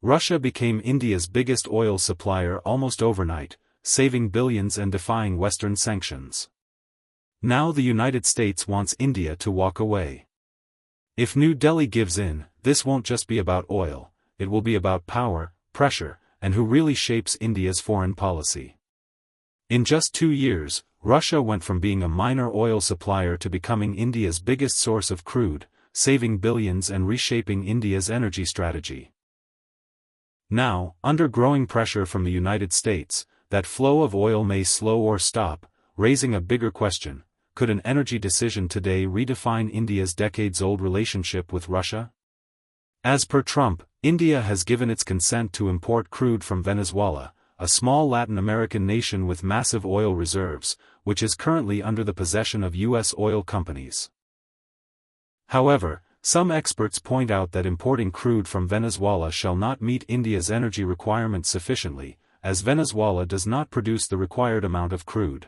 Russia became India's biggest oil supplier almost overnight, saving billions and defying Western sanctions. Now the United States wants India to walk away. If New Delhi gives in, this won't just be about oil, it will be about power, pressure, and who really shapes India's foreign policy. In just 2 years, Russia went from being a minor oil supplier to becoming India's biggest source of crude, saving billions and reshaping India's energy strategy. Now, under growing pressure from the United States, that flow of oil may slow or stop, raising a bigger question: could an energy decision today redefine India's decades-old relationship with Russia? As per Trump, India has given its consent to import crude from Venezuela, a small Latin American nation with massive oil reserves, which is currently under the possession of U.S. oil companies. However, some experts point out that importing crude from Venezuela shall not meet India's energy requirements sufficiently, as Venezuela does not produce the required amount of crude.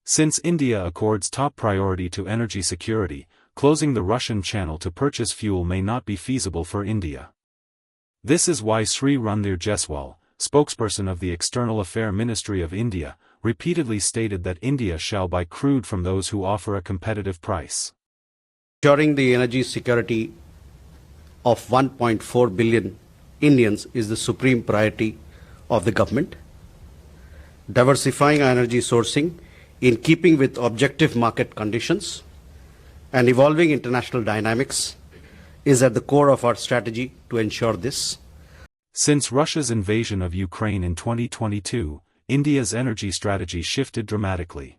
Since India accords top priority to energy security, closing the Russian channel to purchase fuel may not be feasible for India. This is why Sri Randhir Jaiswal, spokesperson of the External Affairs Ministry of India, repeatedly stated that India shall buy crude from those who offer a competitive price. Ensuring the energy security of 1.4 billion Indians is the supreme priority of the government. Diversifying our energy sourcing in keeping with objective market conditions and evolving international dynamics is at the core of our strategy to ensure this. Since Russia's invasion of Ukraine in 2022, India's energy strategy shifted dramatically.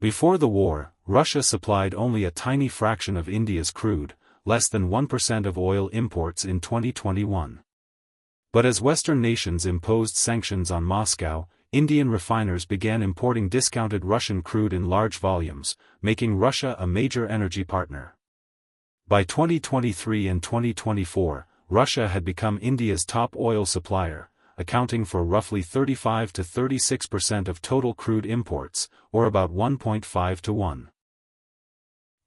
Before the war, Russia supplied only a tiny fraction of India's crude, less than 1% of oil imports in 2021. But as Western nations imposed sanctions on Moscow, Indian refiners began importing discounted Russian crude in large volumes, making Russia a major energy partner. By 2023 and 2024, Russia had become India's top oil supplier, accounting for roughly 35 to 36% of total crude imports, or about 1.5 to 1.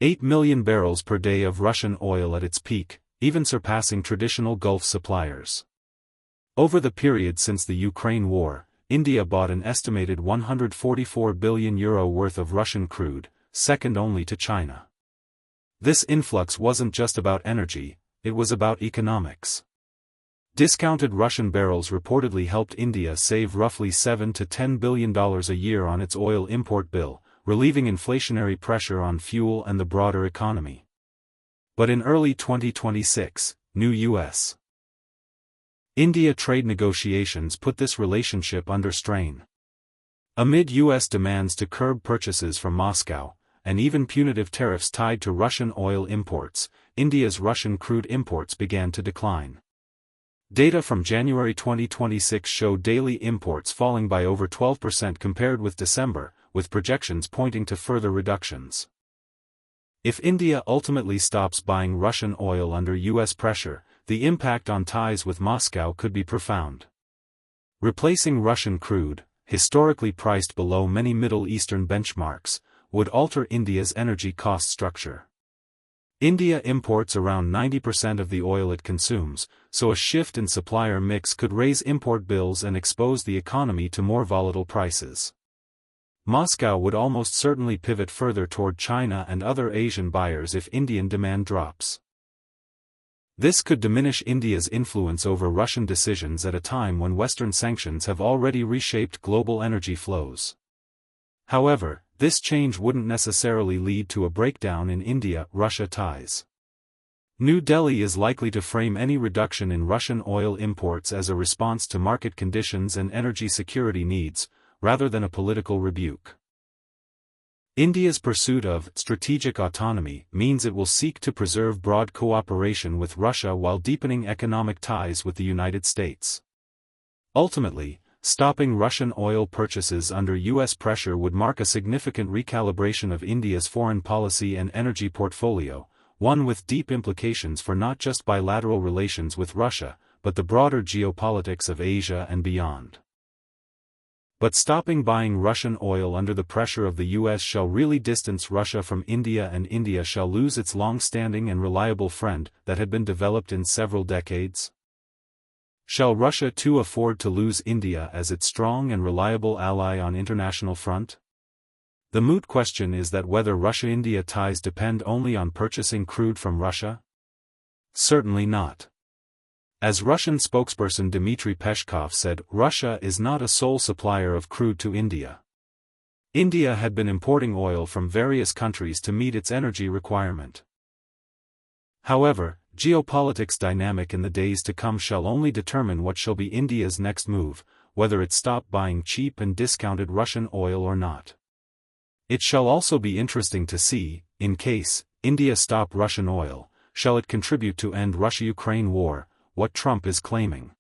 8 million barrels per day of Russian oil at its peak, even surpassing traditional Gulf suppliers. Over the period since the Ukraine war, India bought an estimated €144 billion worth of Russian crude, second only to China. This influx wasn't just about energy, it was about economics. Discounted Russian barrels reportedly helped India save roughly $7 to $10 billion a year on its oil import bill, relieving inflationary pressure on fuel and the broader economy. But in early 2026, new U.S. India trade negotiations put this relationship under strain. Amid U.S. demands to curb purchases from Moscow, and even punitive tariffs tied to Russian oil imports, India's Russian crude imports began to decline. Data from January 2026 showed daily imports falling by over 12% compared with December, with projections pointing to further reductions. If India ultimately stops buying Russian oil under U.S. pressure, the impact on ties with Moscow could be profound. Replacing Russian crude, historically priced below many Middle Eastern benchmarks, would alter India's energy cost structure. India imports around 90% of the oil it consumes, so a shift in supplier mix could raise import bills and expose the economy to more volatile prices. Moscow would almost certainly pivot further toward China and other Asian buyers if Indian demand drops. This could diminish India's influence over Russian decisions at a time when Western sanctions have already reshaped global energy flows. However, this change wouldn't necessarily lead to a breakdown in India-Russia ties. New Delhi is likely to frame any reduction in Russian oil imports as a response to market conditions and energy security needs, rather than a political rebuke. India's pursuit of strategic autonomy means it will seek to preserve broad cooperation with Russia while deepening economic ties with the United States. Ultimately, stopping Russian oil purchases under U.S. pressure would mark a significant recalibration of India's foreign policy and energy portfolio, one with deep implications for not just bilateral relations with Russia, but the broader geopolitics of Asia and beyond. But stopping buying Russian oil under the pressure of the U.S. shall really distance Russia from India, and India shall lose its long-standing and reliable friend that had been developed in several decades. Shall Russia too afford to lose India as its strong and reliable ally on international front? The moot question is that whether Russia-India ties depend only on purchasing crude from Russia? Certainly not. As Russian spokesperson Dmitry Peskov said, Russia is not a sole supplier of crude to India. India had been importing oil from various countries to meet its energy requirement. However, geopolitics dynamic in the days to come shall only determine what shall be India's next move, whether it stop buying cheap and discounted Russian oil or not. It shall also be interesting to see, in case India stop Russian oil, shall it contribute to end Russia-Ukraine war, what Trump is claiming.